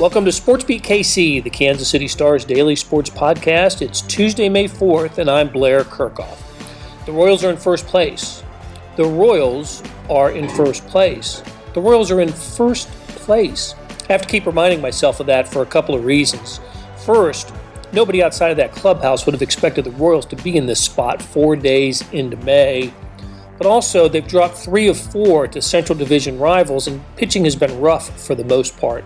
Welcome to SportsBeat KC, the Kansas City Star's daily sports podcast. It's Tuesday, May 4th, and I'm Blair Kerkhoff. The Royals are in first place. The Royals are in first place. The Royals are in first place. I have to keep reminding myself of that for a couple of reasons. First, nobody outside of that clubhouse would have expected the Royals to be in this spot 4 days into May. But also, they've dropped 3 of 4 to Central Division rivals, and pitching has been rough for the most part.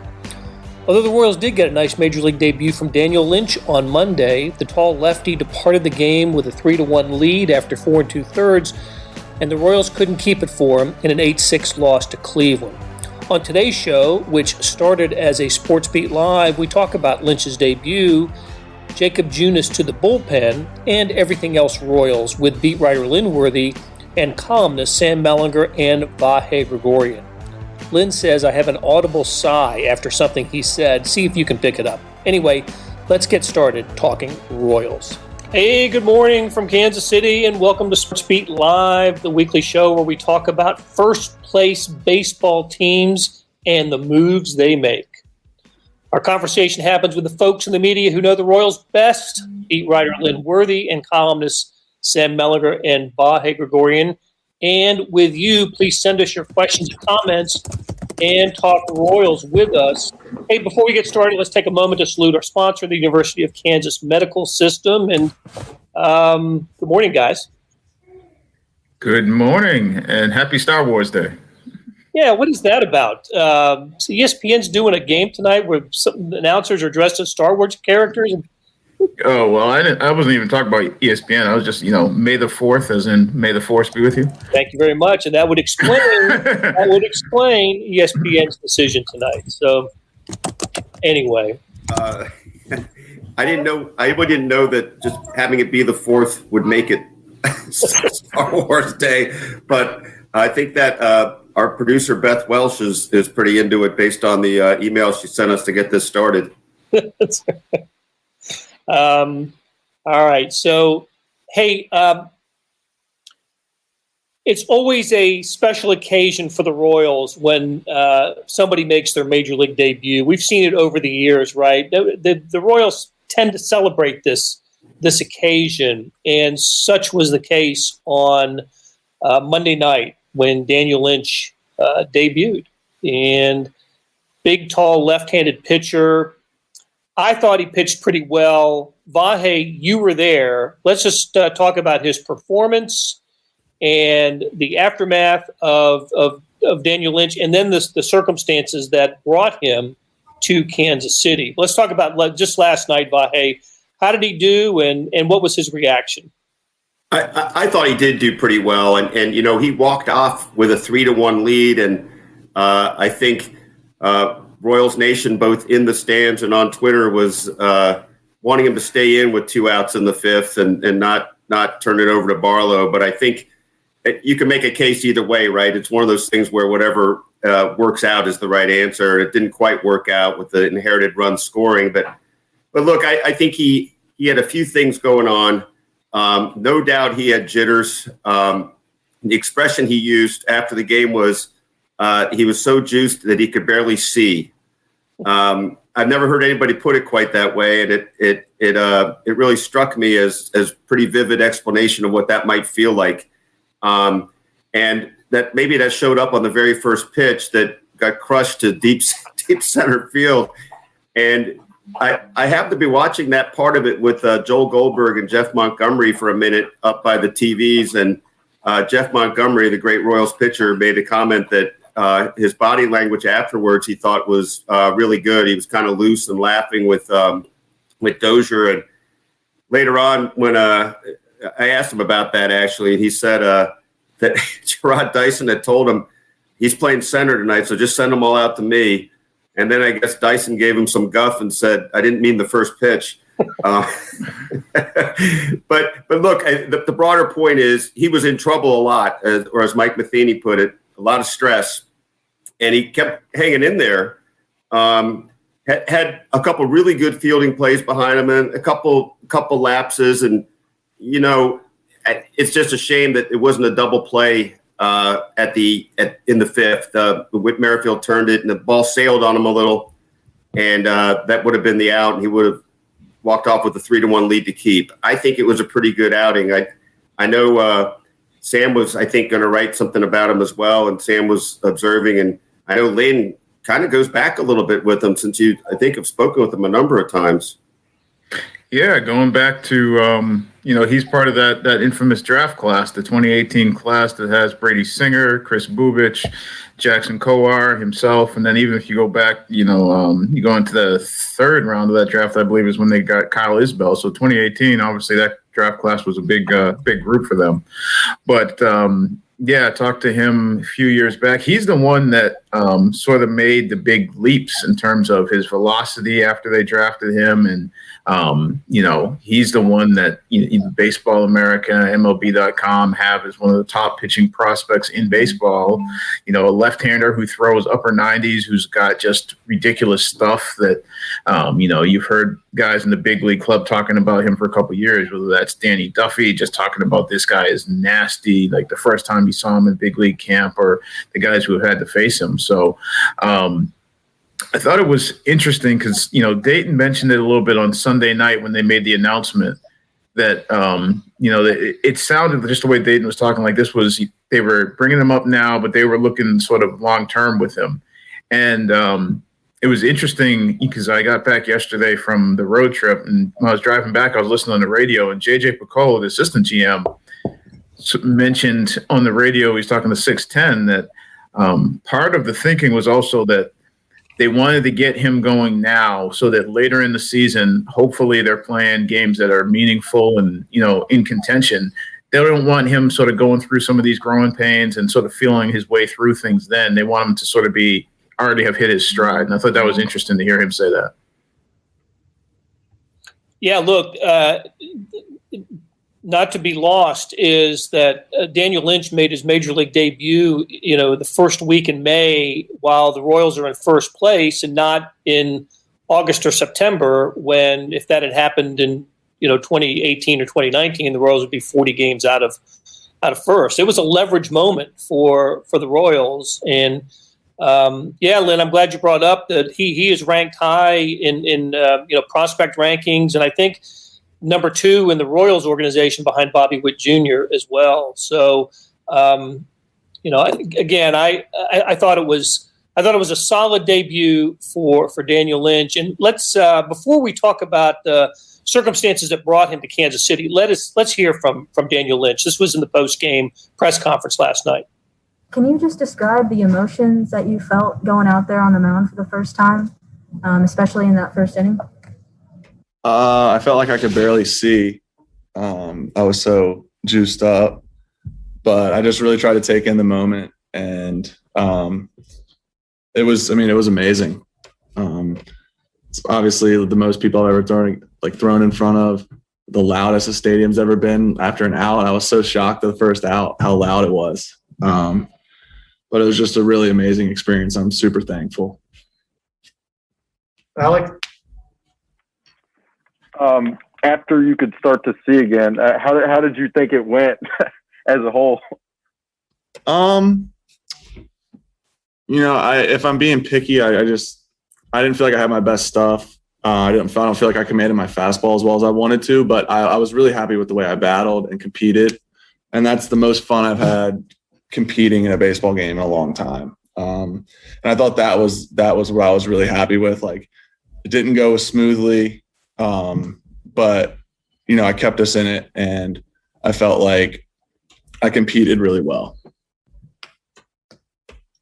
Although the Royals did get a nice Major League debut from Daniel Lynch on Monday, the tall lefty departed the game with a 3-1 lead after 4 2/3, and the Royals couldn't keep it for him in an 8-6 loss to Cleveland. On today's show, which started as a SportsBeat Live, we talk about Lynch's debut, Jakob Junis to the bullpen, and everything else Royals with beat writer Lynn Worthy and columnists Sam Mellinger and Vahe Gregorian. Lynn says I have an audible sigh after something he said. See if you can pick it up. Anyway, let's get started talking Royals. Hey, good morning from Kansas City, and welcome to SportsBeat Live, the weekly show where we talk about first-place baseball teams and the moves they make. Our conversation happens with the folks in the media who know the Royals best, beat writer Lynn Worthy and columnists Sam Mellinger and Vahe Gregorian. And with you, please send us your questions and comments and talk Royals with us. Hey, before we get started, let's take a moment to salute our sponsor, the University of Kansas Medical System. And good morning, guys. Good morning, and happy Star Wars Day. Yeah, what is that about? So ESPN's doing a game tonight where some announcers are dressed as Star Wars characters. Oh, well, I wasn't even talking about ESPN. I was just, May the 4th, as in May the Force be with you. Thank you very much. And that would explain ESPN's decision tonight. So anyway. I didn't know that just having it be the 4th would make it Star Wars Day. But I think that our producer, Beth Welsh, is pretty into it based on the email she sent us to get this started. All right. So, hey, it's always a special occasion for the Royals when somebody makes their Major League debut. We've seen it over the years, right? The Royals tend to celebrate this occasion, and such was the case on Monday night when Daniel Lynch debuted. And big, tall, left-handed pitcher. I thought he pitched pretty well. Vahe, you were there. Let's just talk about his performance and the aftermath of Daniel Lynch, and then the circumstances that brought him to Kansas City. Let's talk about just last night, Vahe. How did he do, and what was his reaction? I thought he did do pretty well, and he walked off with a 3-1 lead, and I think Royals Nation, both in the stands and on Twitter, was wanting him to stay in with 2 outs in the 5th and not turn it over to Barlow. But I think you can make a case either way, right? It's one of those things where whatever works out is the right answer. It didn't quite work out with the inherited run scoring, but look, I think he had a few things going on. No doubt he had jitters. The expression he used after the game was he was so juiced that he could barely see. I've never heard anybody put it quite that way, and it really struck me as pretty vivid explanation of what that might feel like, and that maybe that showed up on the very first pitch that got crushed to deep center field. And I happened to be watching that part of it with Joel Goldberg and Jeff Montgomery for a minute up by the TVs, and Jeff Montgomery, the great Royals pitcher, made a comment that his body language afterwards he thought was really good. He was kind of loose and laughing with Dozier. And later on, when I asked him about that, actually, and he said that Gerard Dyson had told him he's playing center tonight, so just send them all out to me. And then I guess Dyson gave him some guff and said, I didn't mean the first pitch. But look, the broader point is he was in trouble a lot, or as Mike Matheny put it, a lot of stress, and he kept hanging in there. Had a couple really good fielding plays behind him, and a couple lapses, and it's just a shame that it wasn't a double play in the 5th. Whit Merrifield turned it, and the ball sailed on him a little. and that would have been the out, and he would have walked off with a 3-1 lead to keep. I think it was a pretty good outing. I know Sam was, I think, going to write something about him as well, and Sam was observing, and I know Lynn kind of goes back a little bit with him since you, I think, have spoken with him a number of times. Yeah, going back to, he's part of that infamous draft class, the 2018 class that has Brady Singer, Chris Bubich, Jackson Kowar himself. And then even if you go back, you go into the third round of that draft, I believe is when they got Kyle Isbell. So 2018, obviously that draft class was a big group for them. But, I talked to him a few years back. He's the one that sort of made the big leaps in terms of his velocity after they drafted him. And, he's the one that Baseball America, MLB.com have as one of the top pitching prospects in baseball. A left-hander who throws upper 90s, who's got just ridiculous stuff that, you've heard guys in the big league club talking about him for a couple of years, whether that's Danny Duffy, just talking about this guy is nasty, like the first time you saw him in big league camp, or the guys who have had to face him. So, I thought it was interesting because, Dayton mentioned it a little bit on Sunday night when they made the announcement that, it sounded just the way Dayton was talking like this was they were bringing him up now, but they were looking sort of long term with him. And it was interesting because I got back yesterday from the road trip, and when I was driving back, I was listening on the radio, and JJ Picola, the assistant GM, mentioned on the radio, he's talking to 610, that part of the thinking was also that they wanted to get him going now so that later in the season, hopefully they're playing games that are meaningful and, in contention. They don't want him sort of going through some of these growing pains and sort of feeling his way through things then. They want him to sort of already have hit his stride. And I thought that was interesting to hear him say that. Yeah, look, not to be lost is that Daniel Lynch made his major league debut, the first week in May while the Royals are in first place, and not in August or September when, if that had happened in, 2018 or 2019, the Royals would be 40 games out of first. It was a leverage moment for the Royals. And Lynn, I'm glad you brought up that he is ranked high in prospect rankings. And I think number 2 in the Royals organization behind Bobby Witt Jr. as well. So, I thought it was a solid debut for Daniel Lynch. And let's before we talk about the circumstances that brought him to Kansas City, let's hear from Daniel Lynch. This was in the post-game press conference last night. Can you just describe the emotions that you felt going out there on the mound for the first time, especially in that first inning? I felt like I could barely see. I was so juiced up, but I just really tried to take in the moment, and it was amazing. It's obviously the most people I've ever thrown in front of, the loudest the stadium's ever been after an out. I was so shocked at the first out how loud it was. But it was just a really amazing experience. I'm super thankful. Alex? After you could start to see again, how did you think it went as a whole? If I'm being picky, I didn't feel like I had my best stuff. I don't feel like I commanded my fastball as well as I wanted to, but I was really happy with the way I battled and competed. And that's the most fun I've had competing in a baseball game in a long time. And I thought that was what I was really happy with. Like, it didn't go smoothly. But I kept us in it, and I felt like I competed really well.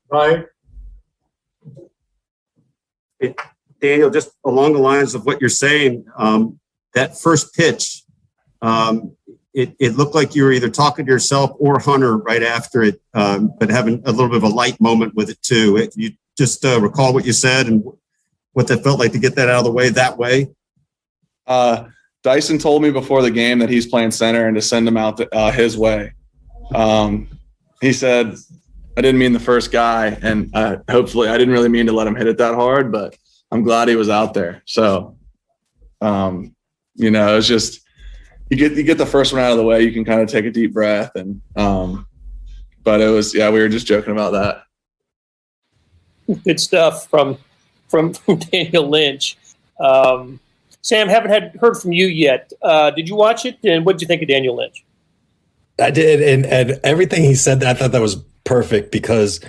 Right. Daniel, just along the lines of what you're saying, that first pitch, it looked like you were either talking to yourself or Hunter right after it, but having a little bit of a light moment with it too. You just recall what you said and what that felt like to get that out of the way that way? Dyson told me before the game that he's playing center and to send him out his way. He said, I didn't mean the first guy, and hopefully I didn't really mean to let him hit it that hard, but I'm glad he was out there. So, it's just you get the first one out of the way, you can kind of take a deep breath, and but it was we were just joking about that. Good stuff from from Daniel Lynch. Sam, haven't heard from you yet. Did you watch it, and what did you think of Daniel Lynch? I did, and everything he said, I thought that was perfect because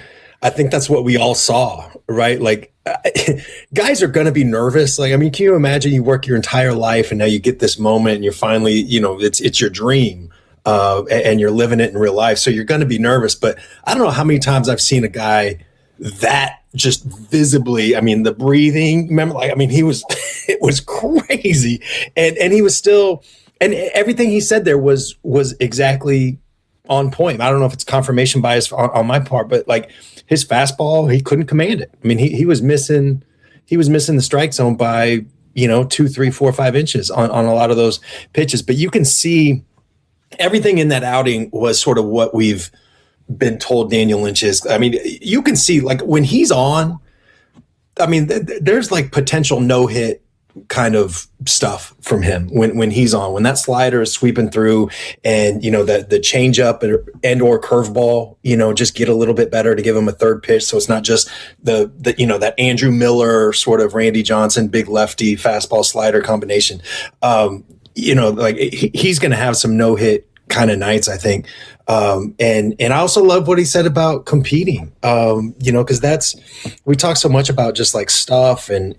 I think that's what we all saw, right? Like, guys are going to be nervous. Like, I mean, can you imagine you work your entire life and now you get this moment and you're finally, it's your dream, and you're living it in real life. So you're going to be nervous. But I don't know how many times I've seen a guy that just visibly, I mean, the breathing, remember, like, I mean, it was crazy. And he was still, and everything he said there was exactly on point. I don't know if it's confirmation bias on my part, but like his fastball, he couldn't command it. I mean, he was missing the strike zone by, 2, 3, 4, 5 inches on a lot of those pitches. But you can see everything in that outing was sort of what we've been told Daniel Lynch is. I mean, you can see like when he's on, I mean, there's like potential no-hit kind of stuff from him when he's on, when that slider is sweeping through and, the change up and or curveball, just get a little bit better to give him a third pitch. So it's not just the that Andrew Miller sort of Randy Johnson, big lefty fastball slider combination. Like he's going to have some no-hit kind of nights, I think. And I also love what he said about competing, because we talk so much about just like stuff and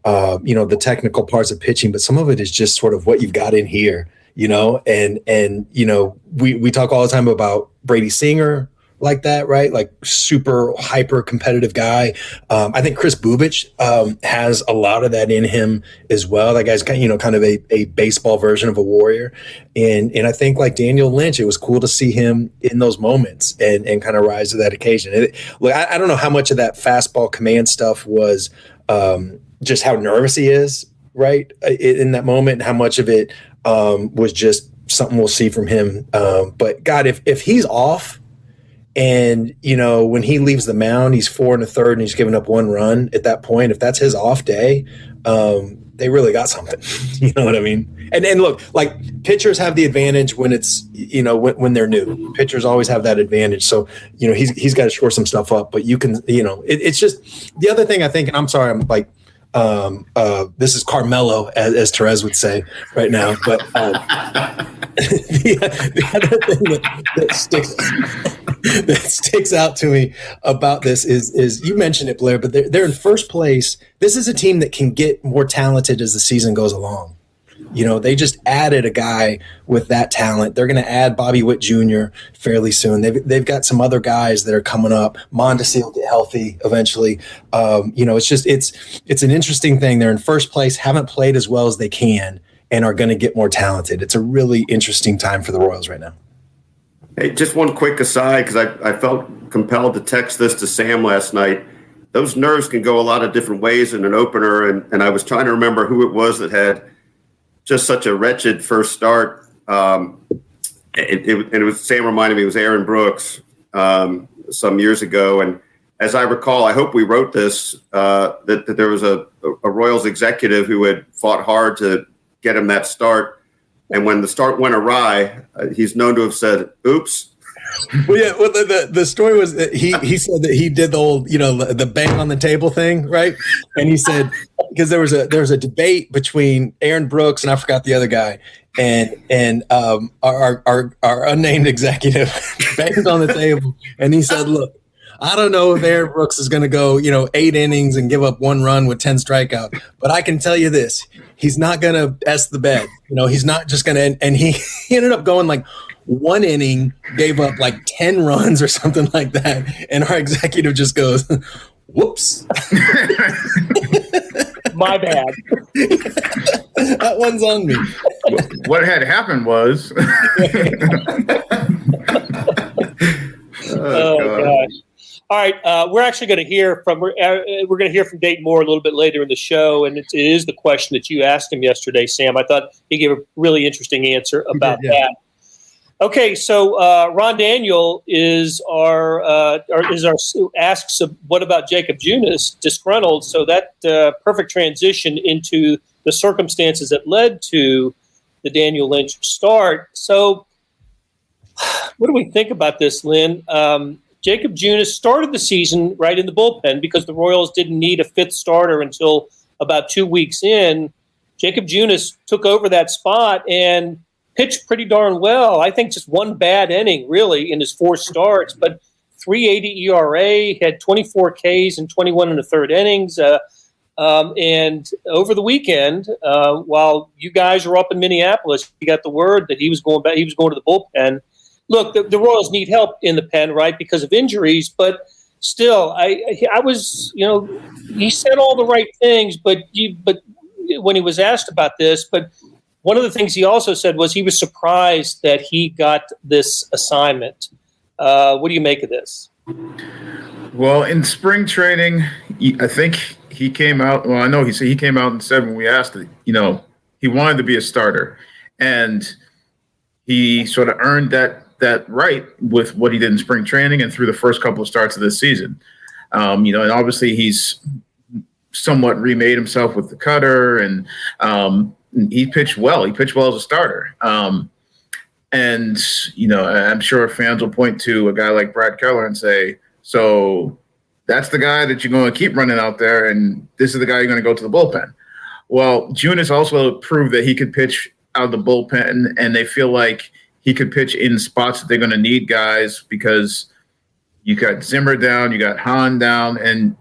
the technical parts of pitching, but some of it is just sort of what you've got in here, we talk all the time about Brady Singer like that, right? Like super hyper competitive guy. I think Chris Bubich has a lot of that in him as well. That guy's kind of a baseball version of a warrior. And I think like Daniel Lynch, it was cool to see him in those moments and kind of rise to that occasion. I don't know how much of that fastball command stuff was just how nervous he is, right, in that moment, and how much of it was just something we'll see from him. But God, if he's off, and, when he leaves the mound, he's 4 1/3 and he's given up 1 run at that point. If that's his off day, they really got something. You know what I mean? And look, like pitchers have the advantage when it's, when they're new. Pitchers always have that advantage. So, he's got to shore some stuff up. But you can, it's just the other thing I think, and I'm sorry, I'm like, this is Carmelo, as Therese would say right now. But the other thing that sticks out to me about this is you mentioned it, Blair, but they're in first place. This is a team that can get more talented as the season goes along. They just added a guy with that talent. They're going to add Bobby Witt Jr. fairly soon. They've got some other guys that are coming up. Mondesi will get healthy eventually. It's an interesting thing. They're in first place, haven't played as well as they can, and are going to get more talented. It's a really interesting time for the Royals right now. Hey, just one quick aside, because I felt compelled to text this to Sam last night. Those nerves can go a lot of different ways in an opener, and I was trying to remember who it was that had just such a wretched first start. It was, Sam reminded me, it was Aaron Brooks some years ago. And as I recall, I hope we wrote this, that there was a Royals executive who had fought hard to get him that start. And when the start went awry, he's known to have said, oops. Well, yeah. Well, the story was that he said that he did the old, the bang on the table thing, right? And he said because there was a debate between Aaron Brooks and I forgot the other guy, and our unnamed executive banged on the table, and he said, "Look, I don't know if Aaron Brooks is going to go, 8 innings and give up 1 run with 10 strikeouts, but I can tell you this: he's not going to S the bed. He's not just going to." And he ended up going like 1 inning, gave up like 10 runs or something like that, and our executive just goes, "Whoops, my bad." That one's on me. What had happened was, oh gosh. All right, we're actually going to hear from Dayton Moore a little bit later in the show, and it is the question that you asked him yesterday, Sam. I thought he gave a really interesting answer about that. Okay, so Ron Daniel asks what about Jakob Junis, disgruntled. So that perfect transition into the circumstances that led to the Daniel Lynch start. So, what do we think about this, Lynn? Jakob Junis started the season right in the bullpen because the Royals didn't need a fifth starter until about 2 weeks in. Jakob Junis took over that spot and pitched pretty darn well. I think just one bad inning, really, in his 4 starts, but 3.80 ERA, had 24 Ks and 21 in the third innings. And over the weekend, while you guys were up in Minneapolis, you got the word that he was going back. He was going to the bullpen. Look, the Royals need help in the pen, right, because of injuries. But still, I was, he said all the right things. But when he was asked about this, but one of the things he also said was he was surprised that he got this assignment. What do you make of this? Well, in spring training, I think he came out. Well, I know he came out and said when we asked it, he wanted to be a starter, and he sort of earned that right with what he did in spring training and through the first couple of starts of this season. And obviously he's somewhat remade himself with the cutter, and he pitched well. He pitched well as a starter. And I'm sure fans will point to a guy like Brad Keller and say, so that's the guy that you're going to keep running out there, and this is the guy you're going to go to the bullpen. Well, Junis also proved that he could pitch out of the bullpen, and they feel like he could pitch in spots that they're going to need guys because you got Zimmer down, you got Hahn down, and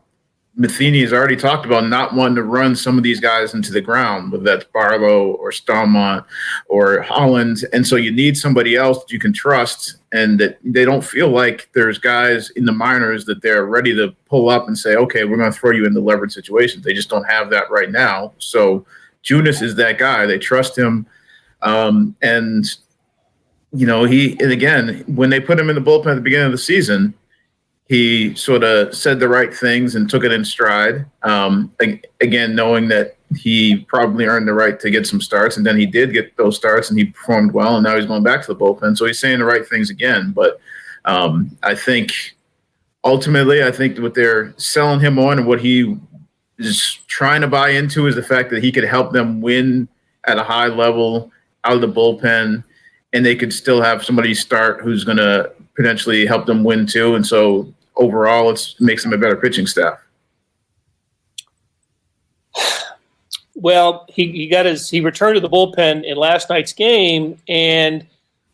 Matheny has already talked about not wanting to run some of these guys into the ground, whether that's Barlow or Stallmont or Holland. And so you need somebody else that you can trust, and that they don't feel like there's guys in the minors that they're ready to pull up and say, okay, we're going to throw you into leverage situations. They just don't have that right now. So Junis is that guy. They trust him. And again, when they put him in the bullpen at the beginning of the season, he sort of said the right things and took it in stride. Again, knowing that he probably earned the right to get some starts, and then he did get those starts, and he performed well, and now he's going back to the bullpen. So he's saying the right things again. But I think ultimately, what they're selling him on and what he is trying to buy into is the fact that he could help them win at a high level out of the bullpen, and they could still have somebody start who's going to potentially help them win too. And so overall, it makes them a better pitching staff. Well, he returned to the bullpen in last night's game, and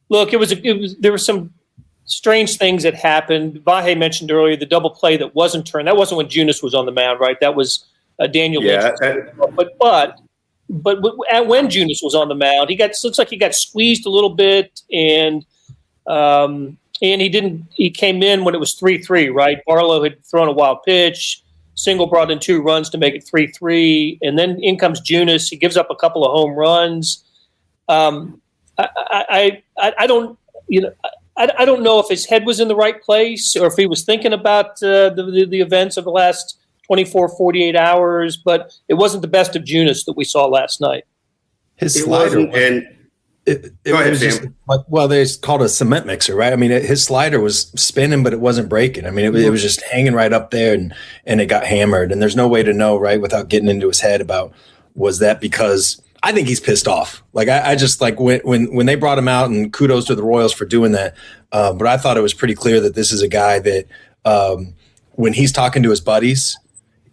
look, there were some strange things that happened. Vahe mentioned earlier the double play that wasn't turned. That wasn't when Junis was on the mound, right? That was Daniel Lynch. But when Junis was on the mound, looks like he got squeezed a little bit, and he came in when it was 3-3, right? Barlow had thrown a wild pitch. Single brought in 2 runs to make it 3-3, and then in comes Junis. He gives up a couple of home runs. I don't know if his head was in the right place or if he was thinking about the events of the last 24, 48 hours, but it wasn't the best of Junis that we saw last night. His slider they called a cement mixer, right? I mean, his slider was spinning, but it wasn't breaking. I mean, it was just hanging right up there, and it got hammered. And there's no way to know, right, without getting into his head about was that because I think he's pissed off. Like I just like when they brought him out, and kudos to the Royals for doing that. But I thought it was pretty clear that this is a guy that when he's talking to his buddies,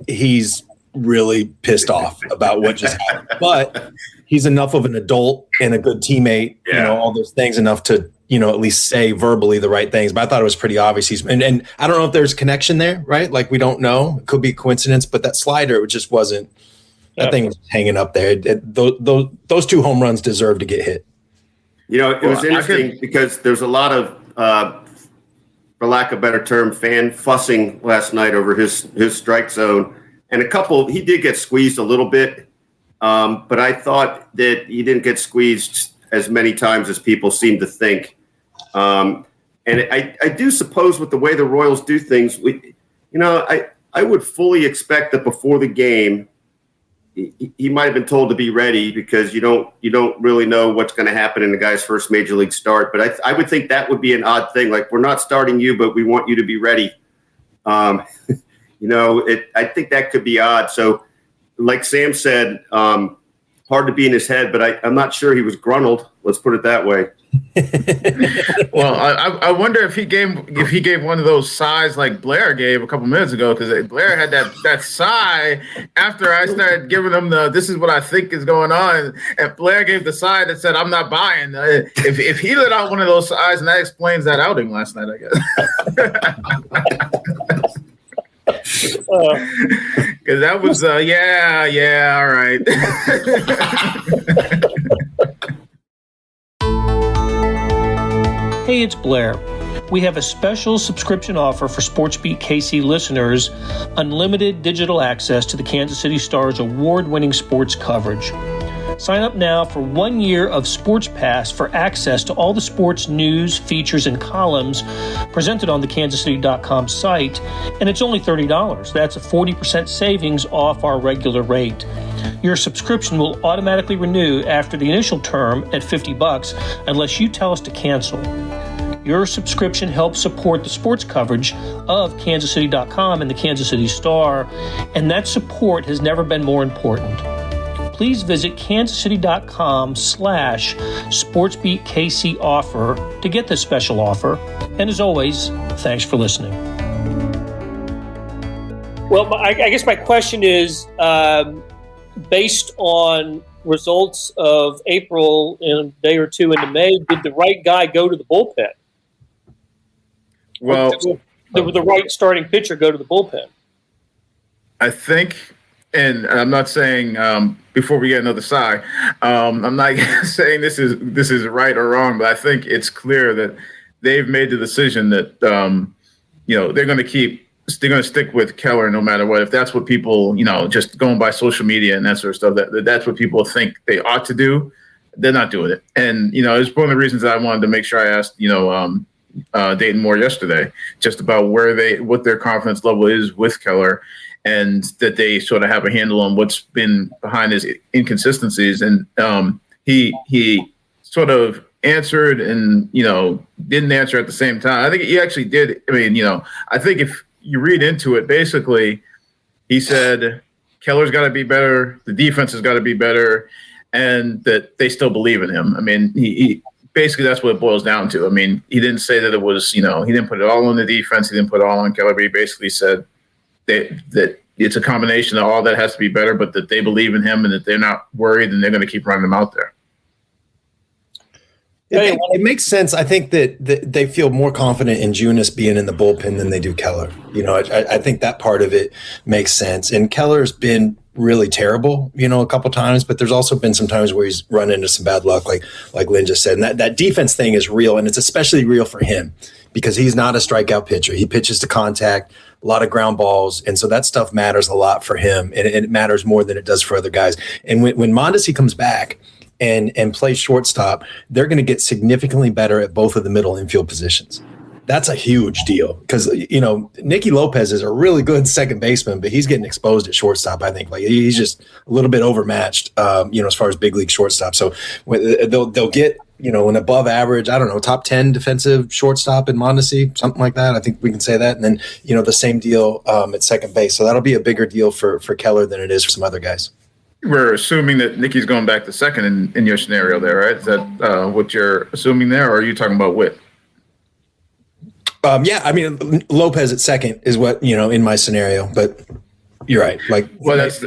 he's really pissed off about what just happened. But he's enough of an adult and a good teammate, all those things enough to, at least say verbally the right things. But I thought it was pretty obvious. And I don't know if there's a connection there, right? Like we don't know. It could be a coincidence, but that slider, it just wasn't. That thing was hanging up there. Those 2 home runs deserve to get hit. It was interesting because there's a lot of, for lack of a better term, fan fussing last night over his strike zone. And he did get squeezed a little bit. But I thought that he didn't get squeezed as many times as people seem to think. And I do suppose with the way the Royals do things, I would fully expect that before the game, he might have been told to be ready because you don't really know what's going to happen in the guy's first major league start. But I would think that would be an odd thing. Like, we're not starting you, but we want you to be ready. I think that could be odd. So, like Sam said, hard to be in his head, but I'm not sure he was gruntled. Let's put it that way. Well, I wonder if he gave one of those sighs like Blair gave a couple minutes ago, because Blair had that sigh after I started giving him this is what I think is going on, and Blair gave the sigh that said I'm not buying. If he let out one of those sighs, and that explains that outing last night, I guess. Because that was yeah, all right. Hey, it's Blair. We have a special subscription offer for SportsBeat KC listeners, unlimited digital access to the Kansas City Stars award-winning sports coverage. Sign up now for 1 year of Sports Pass for access to all the sports news, features, and columns presented on the kansascity.com site, and it's only $30. That's a 40% savings off our regular rate. Your subscription will automatically renew after the initial term at $50 unless you tell us to cancel. Your subscription helps support the sports coverage of kansascity.com and the Kansas City Star, and that support has never been more important. Please visit kansascity.com/SportsBeatKC offer to get this special offer. And as always, thanks for listening. Well, I guess my question is, based on results of April and a day or two into May, did the right guy go to the bullpen? Well, the right starting pitcher go to the bullpen? I think, and I'm not saying before we get another sigh, I'm not saying this is right or wrong, but I think it's clear that they've made the decision that they're going to stick with Keller no matter what. If that's what people, just going by social media and that sort of stuff, that's what people think they ought to do, they're not doing it. And it's one of the reasons that I wanted to make sure I asked Dayton Moore yesterday, just about what their confidence level is with Keller, and that they sort of have a handle on what's been behind his inconsistencies. And he sort of answered and didn't answer at the same time. I think he actually did. I mean, I think if you read into it, basically he said Keller's got to be better, the defense has got to be better, and that they still believe in him. I mean, he basically, that's what it boils down to. I mean, he didn't say that it was, he didn't put it all on the defense. He didn't put it all on Keller, but he basically said that it's a combination of all that has to be better, but that they believe in him and that they're not worried and they're going to keep running him out there. It makes sense. I think that they feel more confident in Junis being in the bullpen than they do Keller. I think that part of it makes sense. And Keller's been really terrible, a couple times, but there's also been some times where he's run into some bad luck, like Lynn just said. And that defense thing is real, and it's especially real for him because he's not a strikeout pitcher. He pitches to contact, a lot of ground balls, and so that stuff matters a lot for him, and it matters more than it does for other guys. And when Mondesi comes back and plays shortstop, they're going to get significantly better at both of the middle infield positions. That's a huge deal because, Nicky Lopez is a really good second baseman, but he's getting exposed at shortstop, I think. Like, he's just a little bit overmatched, as far as big league shortstop. So they'll get, an above average, I don't know, top 10 defensive shortstop in Mondesi, something like that. I think we can say that. And then, the same deal at second base. So that'll be a bigger deal for Keller than it is for some other guys. We're assuming that Nicky's going back to second in your scenario there, right? Is that what you're assuming there, or are you talking about Witt? Yeah, I mean, Lopez at second is what, in my scenario, but you're right. Like, that's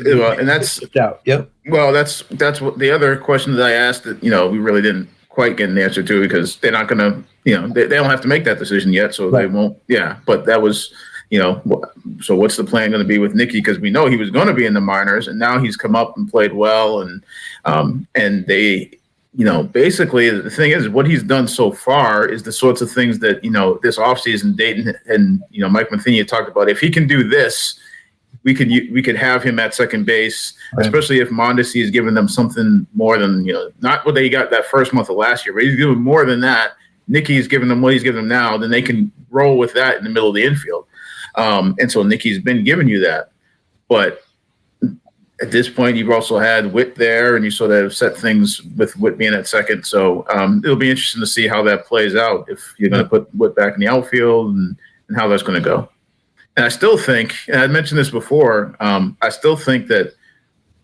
out. Yep. Well, that's what the other question that I asked that, we really didn't quite get an answer to, because they're not going to, they don't have to make that decision yet. So They won't. Yeah. But that was, so what's the plan going to be with Nicky? Because we know he was going to be in the minors, and now he's come up and played well. And they, basically the thing is, what he's done so far is the sorts of things that, this offseason Dayton and, Mike Matheny talked about. If he can do this, we could have him at second base, especially if Mondesi is giving them something more than, not what they got that first month of last year, but he's giving more than that. Nicky's giving them what he's giving them now, then they can roll with that in the middle of the infield. And so Nicky's been giving you that. But at this point, you've also had Witt there, and you sort of set things with Witt being at second. So it'll be interesting to see how that plays out, if you're going to put Witt back in the outfield and how that's going to go. And I still think, and I mentioned this before, I still think that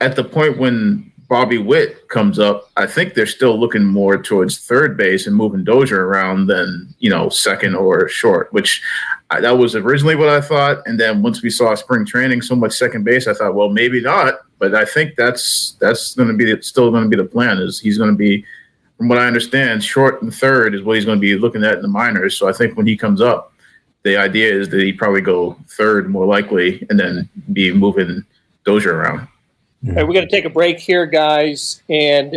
at the point when Bobby Witt comes up, I think they're still looking more towards third base and moving Dozier around than, second or short, which that was originally what I thought. And then once we saw spring training so much second base, I thought, well, maybe not. But I think that's going to be still going to be the plan. Is he's going to be, from what I understand, short and third is what he's going to be looking at in the minors. So I think when he comes up, the idea is that he probably go third more likely, and then be moving Dozier around. All right, we're going to take a break here, guys. And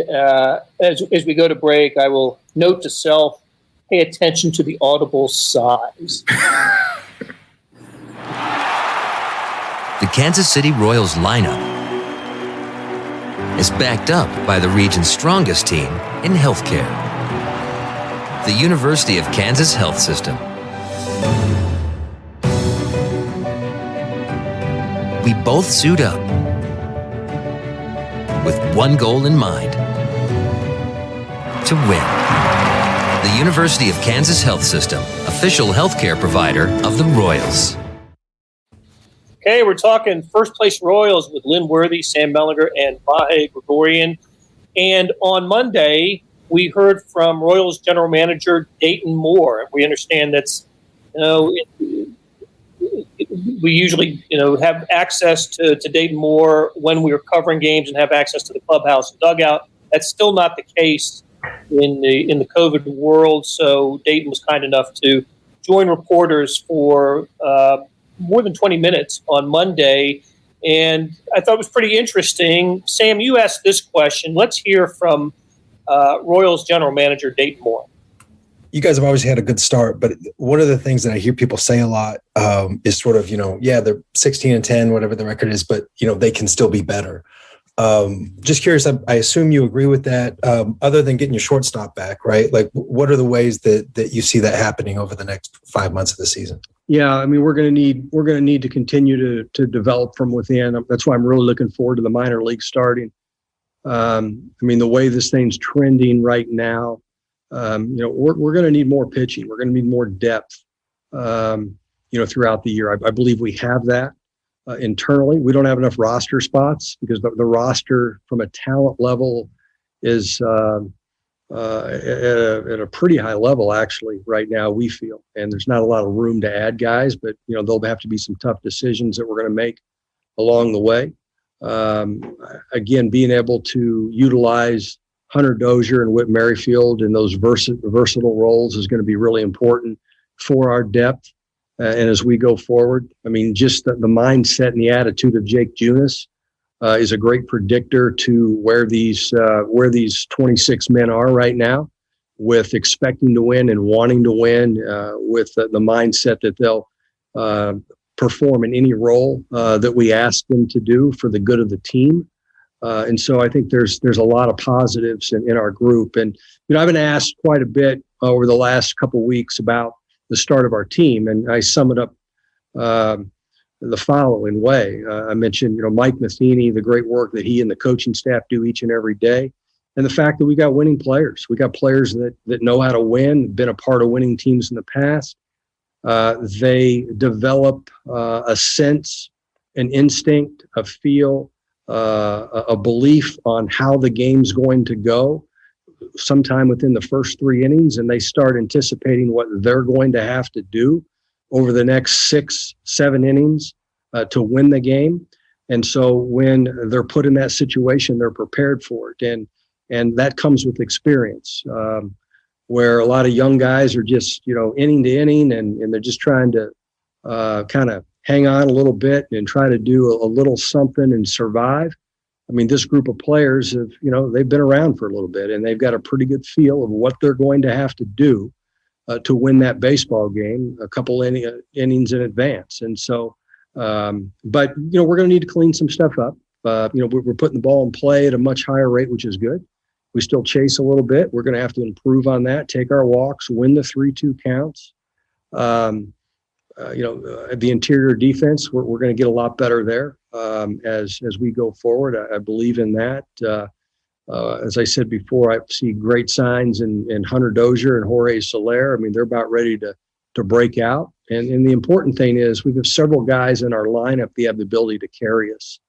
as we go to break, I will note to self, pay attention to the audible sighs. The Kansas City Royals lineup is backed up by the region's strongest team in healthcare, the University of Kansas Health System. We both suit up with one goal in mind: to win. The University of Kansas Health System, official healthcare provider of the Royals. Okay, we're talking first place Royals with Lynn Worthy, Sam Mellinger, and Vahe Gregorian. And on Monday, we heard from Royals general manager Dayton Moore. We understand that's, we usually, have access to Dayton Moore when we are covering games and have access to the clubhouse and dugout. That's still not the case in the COVID world. So Dayton was kind enough to join reporters for more than 20 minutes on Monday. And I thought it was pretty interesting. Sam, you asked this question. Let's hear from Royals general manager Dayton Moore. You guys have always had a good start, but one of the things that I hear people say a lot is sort of, they're 16-10, whatever the record is, but, they can still be better. Just curious, I assume you agree with that, other than getting your shortstop back, right? Like, what are the ways that you see that happening over the next 5 months of the season? Yeah, I mean, we're going to need to continue to develop from within. That's why I'm really looking forward to the minor league starting. The way this thing's trending right now, we're going to need more pitching. We're going to need more depth, throughout the year. I believe we have that internally. We don't have enough roster spots because the roster from a talent level is at a pretty high level actually right now, we feel, and there's not a lot of room to add guys, but there'll have to be some tough decisions that we're going to make along the way. Again, being able to utilize Hunter Dozier and Whit Merrifield in those versatile roles is going to be really important for our depth. And as we go forward, just the mindset and the attitude of Jakob Junis is a great predictor to where these 26 men are right now, with expecting to win and wanting to win, with the mindset that they'll perform in any role that we ask them to do for the good of the team. And so I think there's a lot of positives in our group. And I've been asked quite a bit over the last couple of weeks about the start of our team, and I sum it up the following way. I mentioned, Mike Matheny, the great work that he and the coaching staff do each and every day, and the fact that we got winning players. We got players that know how to win, been a part of winning teams in the past. They develop a sense, an instinct, a feel, a belief on how the game's going to go sometime within the first 3 innings, and they start anticipating what they're going to have to do over the next 6-7 innings to win the game. And so when they're put in that situation, they're prepared for it. And that comes with experience, where a lot of young guys are just, inning to inning, and they're just trying to kind of hang on a little bit and try to do a little something and survive. This group of players have, they've been around for a little bit, and they've got a pretty good feel of what they're going to have to do to win that baseball game a couple innings in advance. And so, but we're going to need to clean some stuff up. We're putting the ball in play at a much higher rate, which is good. We still chase a little bit. We're going to have to improve on that, take our walks, win the 3-2 counts. The interior defense, we're going to get a lot better there as we go forward. I believe in that. As I said before, I see great signs in Hunter Dozier and Jorge Soler. They're about ready to break out. And the important thing is we have several guys in our lineup that have the ability to carry us.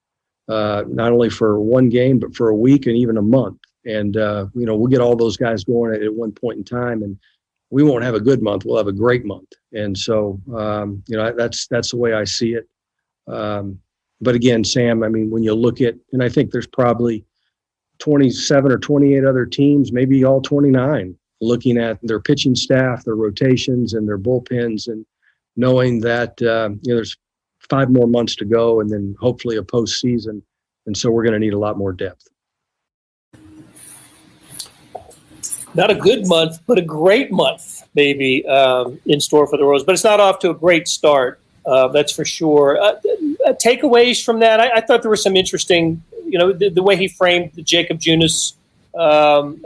not only for one game, but for a week and even a month. And, we'll get all those guys going at one point in time, and we won't have a good month. We'll have a great month. And so, that's the way I see it. But again, Sam, I mean, when you look at, and I think there's probably 27 or 28 other teams, maybe all 29, looking at their pitching staff, their rotations, and their bullpens, and knowing that, there's 5 more months to go, and then hopefully a postseason. And so we're going to need a lot more depth. Not a good month, but a great month, maybe, in store for the Royals. But it's not off to a great start, that's for sure. Takeaways from that, I thought there were some interesting, the way he framed the Jakob Junis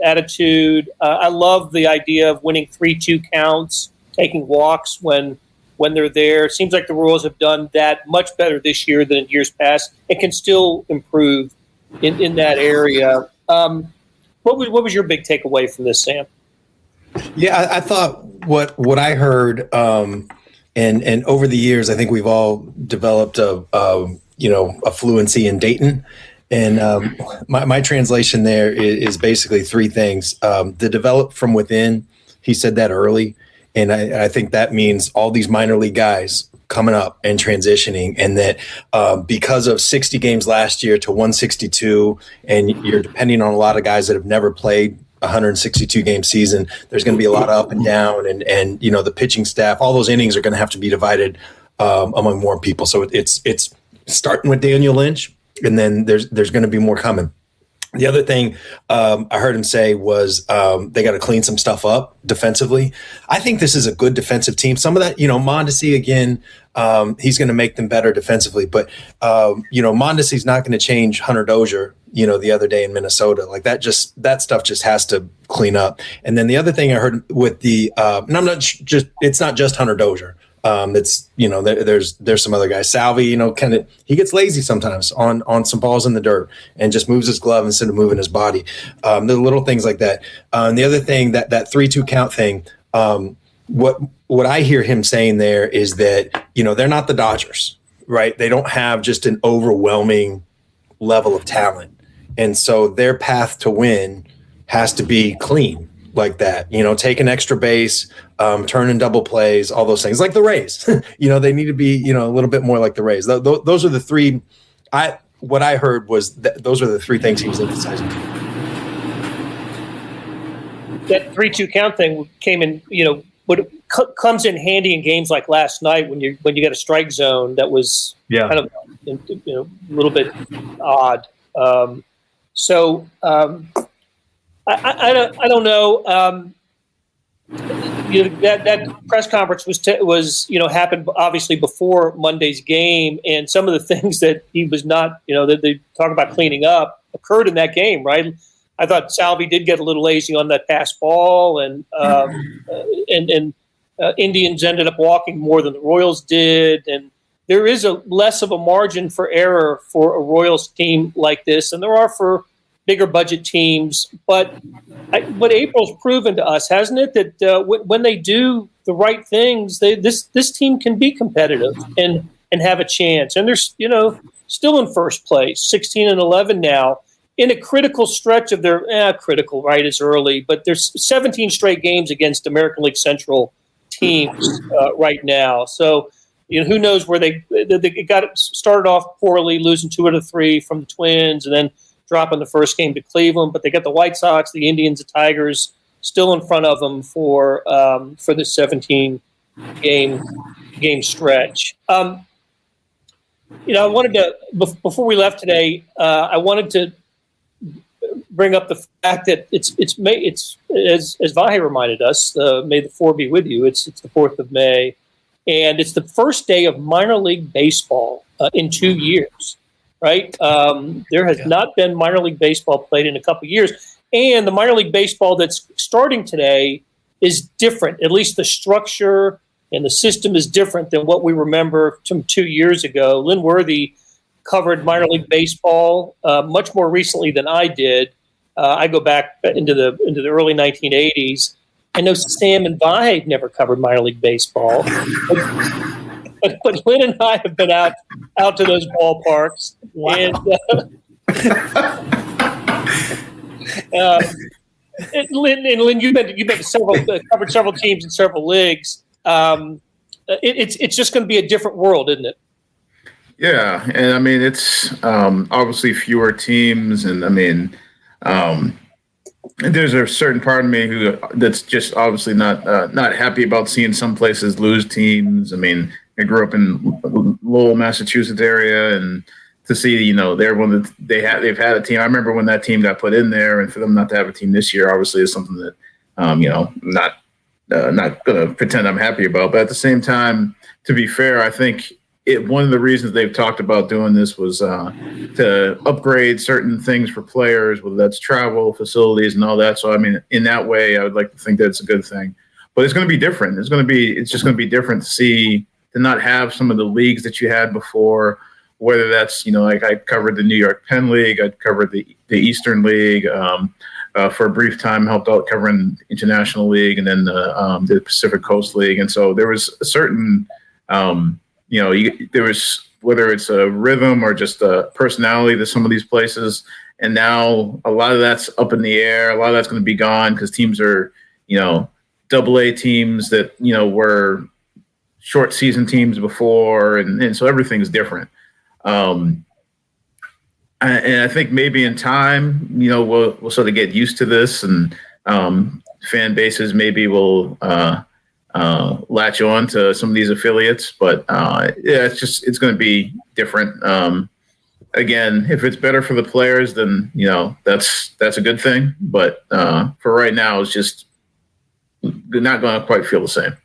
attitude. I love the idea of winning 3-2 counts, taking walks when they're there. It seems like the Royals have done that much better this year than in years past. It can still improve in that area. What was your big takeaway from this, Sam? Yeah, I thought what I heard, and over the years, I think we've all developed a fluency in Dayton. And my translation there is basically 3 things. The develop from within, he said that early. And I think that means all these minor league guys coming up and transitioning, and that because of 60 games last year to 162, and you're depending on a lot of guys that have never played 162 game season, there's going to be a lot of up and down, and the pitching staff, all those innings are going to have to be divided among more people. So it's starting with Daniel Lynch, and then there's going to be more coming. The other thing I heard him say was they got to clean some stuff up defensively. I think this is a good defensive team. Some of that, Mondesi, again, he's going to make them better defensively. But, Mondesi's not going to change Hunter Dozier, the other day in Minnesota. Like that stuff just has to clean up. And then the other thing I heard with it's not just Hunter Dozier. It's there's some other guys. Salvi, he gets lazy sometimes on some balls in the dirt and just moves his glove instead of moving his body. The little things like that. And the other thing, that 3-2 count thing. What I hear him saying there is that they're not the Dodgers, right? They don't have just an overwhelming level of talent, and so their path to win has to be clean. Like that, take an extra base, turn in double plays, all those things, like the Rays. They need to be, a little bit more like the Rays. Those are the 3. What I heard was those are the 3 things he was emphasizing. That 3-2 count thing came in, but it comes in handy in games like last night when you get a strike zone that was kind of a little bit odd. I don't know. That press conference was happened obviously before Monday's game, and some of the things that he was not, that they talk about cleaning up occurred in that game, right? I thought Salvi did get a little lazy on that pass ball, and Indians ended up walking more than the Royals did, and there is a less of a margin for error for a Royals team like this, and there are for bigger budget teams. But what April's proven to us, hasn't it, that when they do the right things, this team can be competitive and have a chance. And they're still in first place, 16-11 now, in a critical stretch of their critical, right? It's early, but there's 17 straight games against American League Central teams right now. So who knows where they got started off poorly, losing 2 out of 3 from the Twins, and then dropping the first game to Cleveland, but they got the White Sox, the Indians, the Tigers still in front of them for the 17 game stretch. I wanted to, before we left today, I wanted to bring up the fact that it's as Vahe reminded us, May the 4 be with you. It's the 4th of May, and it's the first day of minor league baseball in 2 years. Right? There has not been minor league baseball played in a couple of years. And the minor league baseball that's starting today is different. At least the structure and the system is different than what we remember from 2 years ago. Lynn Worthy covered minor league baseball much more recently than I did. I go back into the early 1980s. I know Sam and Vahe never covered minor league baseball. but Lynn and I have been out to those ballparks. Wow. And Lynn, you've been to covered several teams in several leagues. It's just going to be a different world, isn't it? Yeah, and I mean it's obviously fewer teams, and I mean there's a certain part of me that's just obviously not happy about seeing some places lose teams. I mean, I grew up in Lowell, Massachusetts area, and to see they've had a team. I remember when that team got put in there, and for them not to have a team this year, obviously, is something that not going to pretend I'm happy about. But at the same time, to be fair, I think one of the reasons they've talked about doing this was to upgrade certain things for players, whether that's travel, facilities, and all that. So, I mean, in that way, I would like to think that it's a good thing. But it's going to be different. It's just going to be different to not have some of the leagues that you had before, whether that's, like I covered the New York Penn League, I covered the Eastern League, for a brief time, helped out covering International League, and then the Pacific Coast League. And so there was a certain there was, whether it's a rhythm or just a personality to some of these places. And now a lot of that's up in the air. A lot of that's going to be gone because teams are, AA teams that, were short season teams before. And so everything's different. And I think maybe in time, we'll sort of get used to this, and fan bases maybe will latch on to some of these affiliates, but it's going to be different. Again, if it's better for the players, then that's a good thing. But for right now, it's just they're not going to quite feel the same.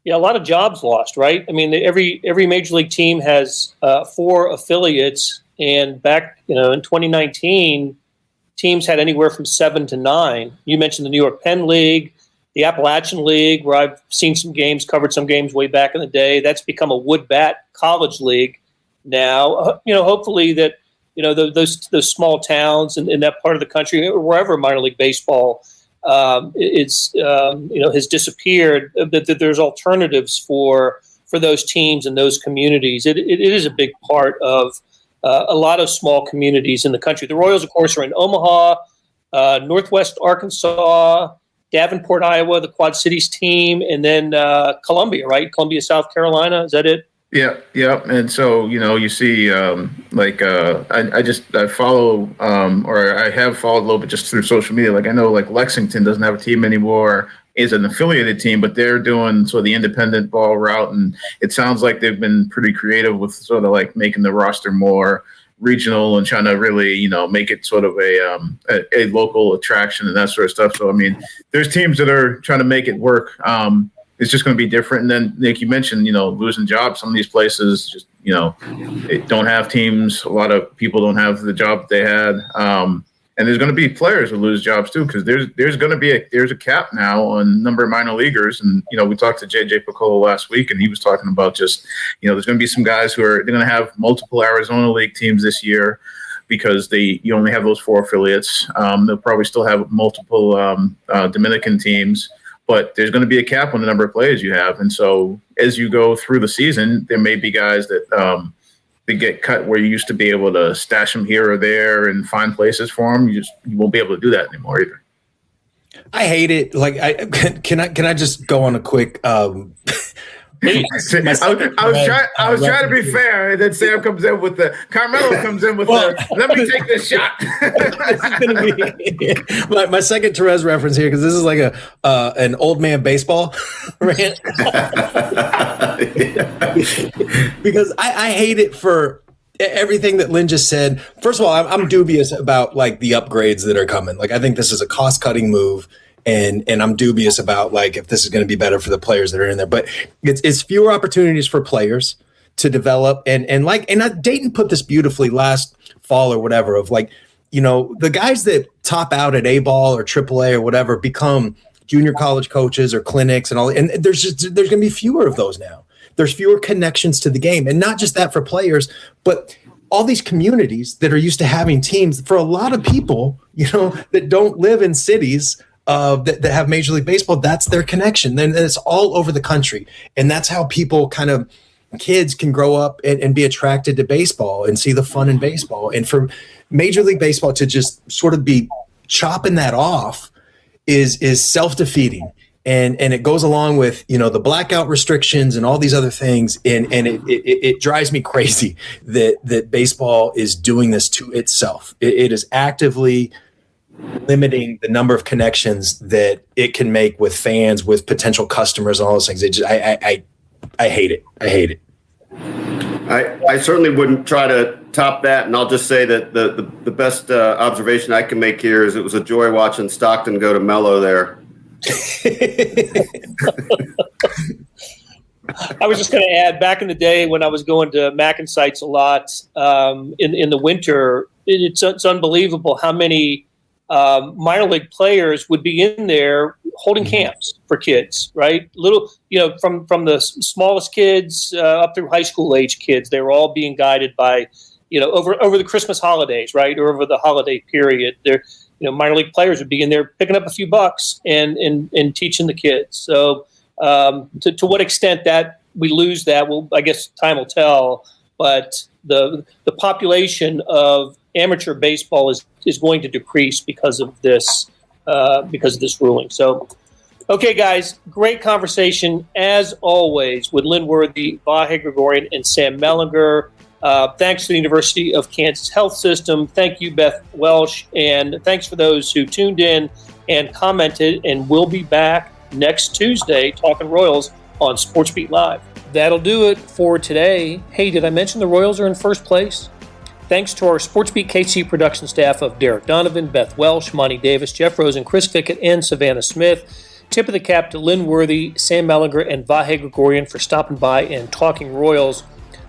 Yeah, a lot of jobs lost, right? I mean, every major league team has 4 affiliates, and back in 2019, teams had anywhere from 7 to 9. You mentioned the New York Penn League, the Appalachian League, where I've seen some games, covered some games way back in the day. That's become a wood bat college league now. Hopefully that those small towns in that part of the country, or wherever minor league baseball has disappeared, that there's alternatives for those teams and those communities. It is a big part of a lot of small communities in the country. The Royals, of course, are in Omaha, Northwest Arkansas, Davenport, Iowa, the Quad Cities team, and then Columbia, right? Columbia, South Carolina. Is that it? Yeah. And so, you see, I follow, or I have followed a little bit just through social media. Like I know, like Lexington doesn't have a team anymore, is an affiliated team, but they're doing sort of the independent ball route. And it sounds like they've been pretty creative with sort of like making the roster more regional and trying to really, make it sort of a local attraction and that sort of stuff. So, I mean, there's teams that are trying to make it work. It's just going to be different. And then, Nick, you mentioned, losing jobs. Some of these places just, they don't have teams. A lot of people don't have the job that they had. And there's going to be players who lose jobs too, because there's going to be a cap now on number of minor leaguers. And, we talked to JJ Piccolo last week, and he was talking about just, there's going to be some guys they're going to have multiple Arizona League teams this year because you only have those 4 affiliates. They'll probably still have multiple Dominican teams. But there's going to be a cap on the number of players you have. And so as you go through the season, there may be guys that they get cut where you used to be able to stash them here or there and find places for them. You won't be able to do that anymore either. I hate it. Like, can I just go on a quick I was trying to be fair, and then Sam comes in with Carmelo comes in with let me take this shot. This is going to be my second Therese reference here, because this is like an old man baseball rant. Because I hate it for everything that Lynn just said. First of all, I'm dubious about like the upgrades that are coming. Like, I think this is a cost cutting move. And I'm dubious about like if this is going to be better for the players that are in there, but it's fewer opportunities for players to develop. And Dayton put this beautifully last fall or whatever, of like, the guys that top out at A-ball or AAA or whatever become junior college coaches or clinics and all. And there's going to be fewer of those now. There's fewer connections to the game, and not just that for players, but all these communities that are used to having teams. For a lot of people, that don't live in cities, that have Major League Baseball, that's their connection. Then it's all over the country. And that's how people kids can grow up and be attracted to baseball and see the fun in baseball. And for Major League Baseball to just sort of be chopping that off is self-defeating. And it goes along with, the blackout restrictions and all these other things. And it drives me crazy that baseball is doing this to itself. It is actively limiting the number of connections that it can make with fans, with potential customers, and all those things. I hate it. I hate it. I certainly wouldn't try to top that, and I'll just say that the best observation I can make here is it was a joy watching Stockton go to Mello there. I was just going to add, back in the day when I was going to Mackin sites a lot in the winter, it's unbelievable how many minor league players would be in there holding camps for kids, right? Little, from the smallest kids up through high school age kids, they were all being guided by, over the Christmas holidays, right, or over the holiday period. They're, minor league players would be in there picking up a few bucks and teaching the kids. So to what extent that we lose that, well, I guess time will tell. But the population of amateur baseball is going to decrease because of this ruling. So, okay, guys, great conversation as always with Lynn Worthy, Vahe, Gregorian, and Sam Mellinger. Thanks to the University of Kansas Health System. Thank you, Beth Welsh, and thanks for those who tuned in and commented. And we'll be back next Tuesday talking Royals on SportsBeat Live. That'll do it for today. Hey, did I mention the Royals are in first place? Thanks to our SportsBeat KC production staff of Derek Donovan, Beth Welsh, Monty Davis, Jeff Rosen, Chris Fickett, and Savannah Smith. Tip of the cap to Lynn Worthy, Sam Mellinger, and Vahe Gregorian for stopping by and talking Royals.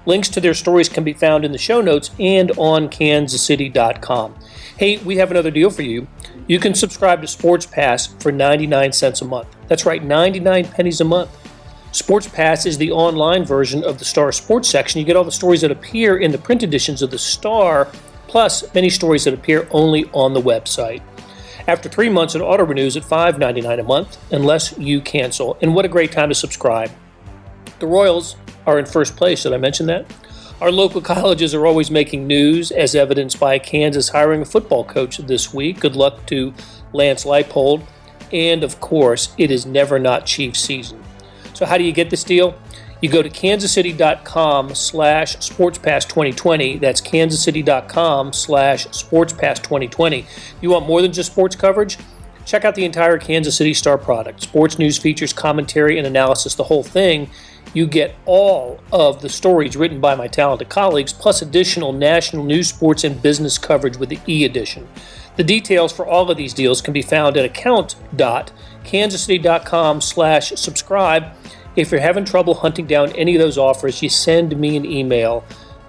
Links to their stories can be found in the show notes and on kansascity.com. Hey, we have another deal for you. You can subscribe to Sports Pass for 99 cents a month. That's right, 99 pennies a month. Sports Pass is the online version of the Star Sports section. You get all the stories that appear in the print editions of the Star, plus many stories that appear only on the website. After 3 months, it auto-renews at $5.99 a month unless you cancel. And what a great time to subscribe. The Royals are in first place. Did I mention that? Our local colleges are always making news, as evidenced by Kansas hiring a football coach this week. Good luck to Lance Leipold. And, of course, it is never not Chiefs season. So how do you get this deal? You go to kansascity.com/sportspass2020. That's kansascity.com/sportspass2020. You want more than just sports coverage? Check out the entire Kansas City Star product. Sports news, features, commentary, and analysis, the whole thing. You get all of the stories written by my talented colleagues, plus additional national news, sports, and business coverage with the e-edition. The details for all of these deals can be found at account.kansascity.com/subscribe. If you're having trouble hunting down any of those offers, you send me an email,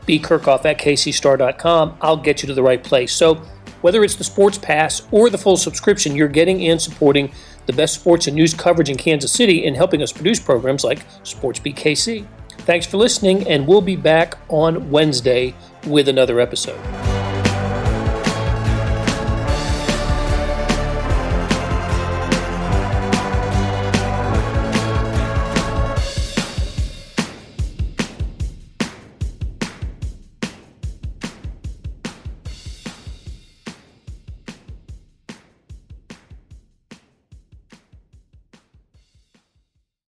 bkerkhoff@kcstar.com. I'll get you to the right place. So whether it's the Sports Pass or the full subscription, you're getting and supporting the best sports and news coverage in Kansas City and helping us produce programs like SportsBeat KC. Thanks for listening, and we'll be back on Wednesday with another episode.